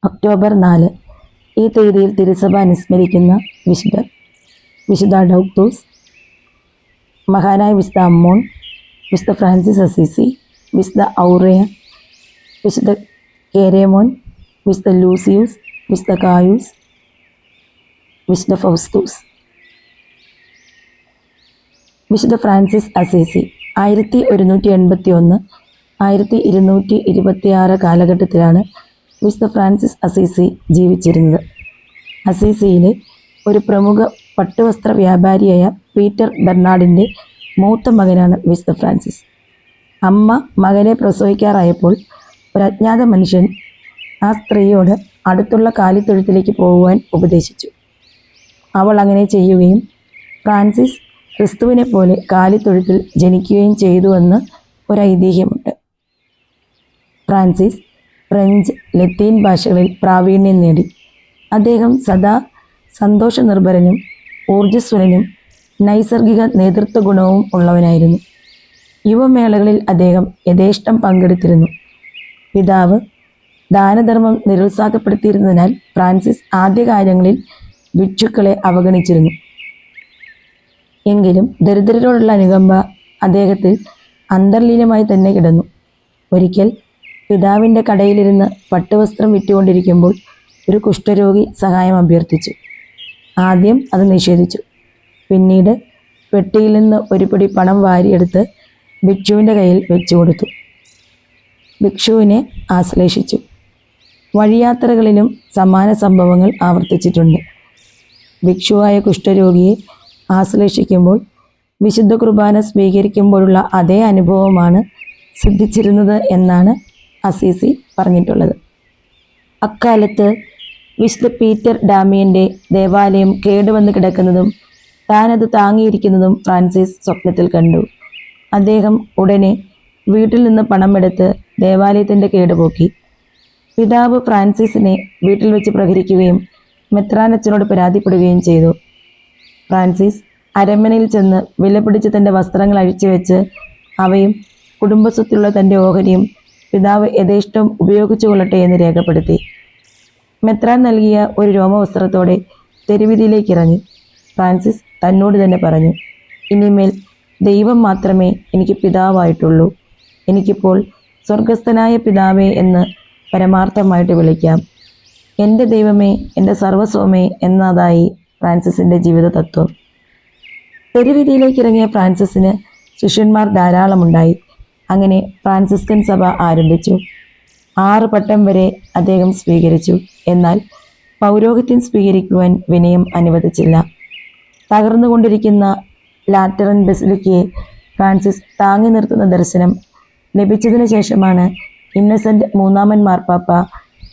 October 4 ഈ തീയതിയിൽ തിരുസഭ അനുസ്മരിക്കുന്ന വിശുദ്ധ ഡൗക്തൂസ്, മഹാനായ വിശുദ്ധ അമ്മോൻ, വിശുദ്ധ ഫ്രാൻസിസ് അസീസി, വിശുദ്ധ ഔറേയ, വിശുദ്ധ കേരേമോൻ, വിശുദ്ധ ലൂസിയൂസ്, വിശുദ്ധ കായൂസ്, വിശുദ്ധ ഫൗസ്തൂസ്. വിശുദ്ധ ഫ്രാൻസിസ് അസീസി 1181-1226 കാലഘട്ടത്തിലാണ് വിശുദ്ധ ഫ്രാൻസിസ് അസീസി ജീവിച്ചിരുന്നത്. അസീസിയിലെ ഒരു പ്രമുഖ പട്ടുവസ്ത്ര വ്യാപാരിയായ പീറ്റർ ബെർണാഡിൻ്റെ മൂത്ത മകനാണ് വിശുദ്ധ ഫ്രാൻസിസ്. അമ്മ മകനെ പ്രസവിക്കാറായപ്പോൾ ഒരു അജ്ഞാത മനുഷ്യൻ ആ സ്ത്രീയോട് അടുത്തുള്ള കാലിത്തൊഴുത്തിലേക്ക് പോകുവാൻ ഉപദേശിച്ചു. അവൾ അങ്ങനെ ചെയ്യുകയും ഫ്രാൻസിസ് ക്രിസ്തുവിനെ പോലെ കാലിത്തൊഴുത്തിൽ ജനിക്കുകയും ചെയ്തുവെന്ന് ഒരു ഐതിഹ്യമുണ്ട്. ഫ്രാൻസിസ് ഫ്രഞ്ച്, ലത്തീൻ ഭാഷകളിൽ പ്രാവീണ്യം നേടി. അദ്ദേഹം സദാ സന്തോഷനിർഭരനും ഊർജ്ജസ്വലനും നൈസർഗിക നേതൃത്വ ഗുണവും ഉള്ളവനായിരുന്നു. യുവമേളകളിൽ അദ്ദേഹം യഥേഷ്ടം പങ്കെടുത്തിരുന്നു. പിതാവ് ദാനധർമ്മം നിരുത്സാഹപ്പെടുത്തിയിരുന്നതിനാൽ ഫ്രാൻസിസ് ആദ്യകാലങ്ങളിൽ ഭിക്ഷുക്കളെ അവഗണിച്ചിരുന്നു. എങ്കിലും ദരിദ്രരോടുള്ള അനുകമ്പ അദ്ദേഹത്തിൽ അന്തർലീനമായി തന്നെ കിടന്നു. ഒരിക്കൽ പിതാവിൻ്റെ കടയിലിരുന്ന് പട്ടുവസ്ത്രം വിറ്റുകൊണ്ടിരിക്കുമ്പോൾ ഒരു കുഷ്ഠരോഗി സഹായം അഭ്യർത്ഥിച്ചു. ആദ്യം അത് നിഷേധിച്ചു. പിന്നീട് പെട്ടിയിൽ നിന്ന് ഒരു പിടി പണം വാരിയെടുത്ത് ഭിക്ഷുവിൻ്റെ കയ്യിൽ വെച്ചു കൊടുത്തു. ഭിക്ഷുവിനെ ആശ്ലേഷിച്ചു. വഴിയാത്രകളിലും സമാന സംഭവങ്ങൾ ആവർത്തിച്ചിട്ടുണ്ട്. ഭിക്ഷുവായ കുഷ്ഠരോഗിയെ ആശ്ലേഷിക്കുമ്പോൾ വിശുദ്ധ കുർബാന സ്വീകരിക്കുമ്പോഴുള്ള അതേ അനുഭവമാണ് സിദ്ധിച്ചിരുന്നത് എന്നാണ് അസീസി പറഞ്ഞിട്ടുള്ളത്. അക്കാലത്ത് വിശുദ്ധ പീറ്റർ ഡാമിയൻ്റെ ദേവാലയം കേടുവന്ന് കിടക്കുന്നതും താനത് താങ്ങിയിരിക്കുന്നതും ഫ്രാൻസിസ് സ്വപ്നത്തിൽ കണ്ടു. അദ്ദേഹം ഉടനെ വീട്ടിൽ നിന്ന് പണമെടുത്ത് ദേവാലയത്തിൻ്റെ കേടുപോക്കി. പിതാവ് ഫ്രാൻസിസിനെ വീട്ടിൽ വെച്ച് പ്രഹരിക്കുകയും മെത്രാനച്ചനോട് പരാതിപ്പെടുകയും ചെയ്തു. ഫ്രാൻസിസ് അരമനയിൽ ചെന്ന് വിലപിടിച്ച് തൻ്റെ വസ്ത്രങ്ങൾ അഴിച്ചുവെച്ച് അവയും കുടുംബസ്വത്തുള്ള തൻ്റെ ഓഹരിയും പിതാവ് യഥേഷ്ടം ഉപയോഗിച്ചു കൊള്ളട്ടെ എന്ന് രേഖപ്പെടുത്തി. മെത്രാൻ നൽകിയ ഒരു രോമവസ്ത്രത്തോടെ തെരുവീതിയിലേക്ക് ഇറങ്ങി. ഫ്രാൻസിസ് തന്നോട് തന്നെ പറഞ്ഞു, ഇനിമേൽ ദൈവം മാത്രമേ എനിക്ക് പിതാവായിട്ടുള്ളൂ. എനിക്കിപ്പോൾ സ്വർഗസ്ഥനായ പിതാവേ എന്ന് പരമാർത്ഥമായിട്ട് വിളിക്കാം. എൻ്റെ ദൈവമേ, എൻ്റെ സർവസ്വമേ എന്നതായി ഫ്രാൻസിസിൻ്റെ ജീവിത തത്വം. തെരുവീതിയിലേക്ക് ഇറങ്ങിയ ഫ്രാൻസിസിന് ശിഷ്യന്മാർ ധാരാളമുണ്ടായി. അങ്ങനെ ഫ്രാൻസിസ്കൻ സഭ ആരംഭിച്ചു. 6 പട്ടം വരെ അദ്ദേഹം സ്വീകരിച്ചു. എന്നാൽ പൗരോഹിത്യം സ്വീകരിക്കുവാൻ വിനയം അനുവദിച്ചില്ല. തകർന്നുകൊണ്ടിരിക്കുന്ന ലാറ്ററൻ ബസിലിക്കയെ ഫ്രാൻസിസ് താങ്ങി നിർത്തുന്ന ദർശനം ലഭിച്ചതിന് ശേഷമാണ് ഇന്നസെൻ്റ് 3-ാമൻ മാർപ്പാപ്പ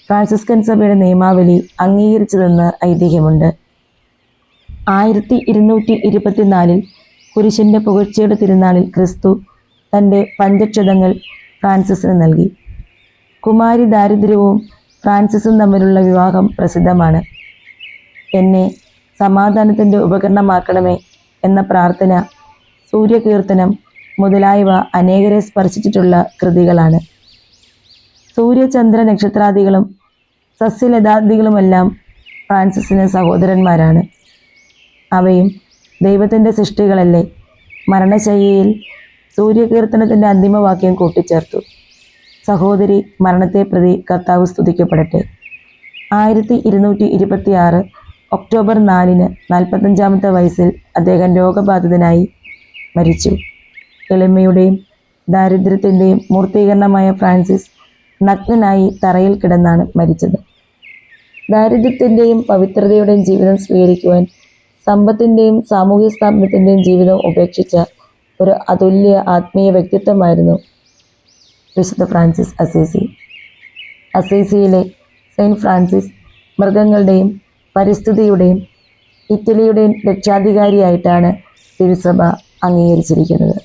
ഫ്രാൻസിസ്കൻ സഭയുടെ നിയമാവലി അംഗീകരിച്ചതെന്ന് ഐതിഹ്യമുണ്ട്. 1224 കുരിശിൻ്റെ പുകഴ്ചയുടെ തിരുനാളിൽ ക്രിസ്തു തൻ്റെ പഞ്ചക്ഷതങ്ങൾ ഫ്രാൻസിസിന് നൽകി. കുമാരി ദാരിദ്ര്യവും ഫ്രാൻസിസും തമ്മിലുള്ള വിവാഹം പ്രസിദ്ധമാണ്. എന്നെ സമാധാനത്തിൻ്റെ ഉപകരണമാക്കണമേ എന്ന പ്രാർത്ഥന, സൂര്യകീർത്തനം മുതലായവ അനേകരെ സ്പർശിച്ചിട്ടുള്ള കൃതികളാണ്. സൂര്യചന്ദ്ര നക്ഷത്രാദികളും സസ്യലതാദികളുമെല്ലാം ഫ്രാൻസിസിന് സഹോദരന്മാരാണ്. അവയും ദൈവത്തിൻ്റെ സൃഷ്ടികളല്ലേ. മരണശയ്യയിൽ സൂര്യകീർത്തനത്തിൻ്റെ അന്തിമവാക്യം കൂട്ടിച്ചേർത്തു, സഹോദരി മരണത്തെ പ്രതി കർത്താവ് സ്തുതിക്കപ്പെടട്ടെ. 1226 ഒക്ടോബർ 4 45-ാമത്തെ വയസ്സിൽ അദ്ദേഹം രോഗബാധിതനായി മരിച്ചു. എളിമയുടെയും ദാരിദ്ര്യത്തിൻ്റെയും മൂർത്തീകരണമായ ഫ്രാൻസിസ് നഗ്നനായി തറയിൽ കിടന്നാണ് മരിച്ചത്. ദാരിദ്ര്യത്തിൻ്റെയും പവിത്രതയുടെയും ജീവിതം സ്വീകരിക്കുവാൻ സമ്പത്തിൻ്റെയും സാമൂഹ്യ സ്ഥാപനത്തിൻ്റെയും ജീവിതം ഉപേക്ഷിച്ച ഒരു അതുല്യ ആത്മീയ വ്യക്തിത്വമായിരുന്നു വിശുദ്ധ ഫ്രാൻസിസ് അസീസി. അസീസിയിലെ സെയിൻറ്റ് ഫ്രാൻസിസ് മൃഗങ്ങളുടെയും പരിസ്ഥിതിയുടെയും ഇറ്റലിയുടെയും രക്ഷാധികാരിയായിട്ടാണ് തിരുസഭ അംഗീകരിച്ചിരിക്കുന്നത്.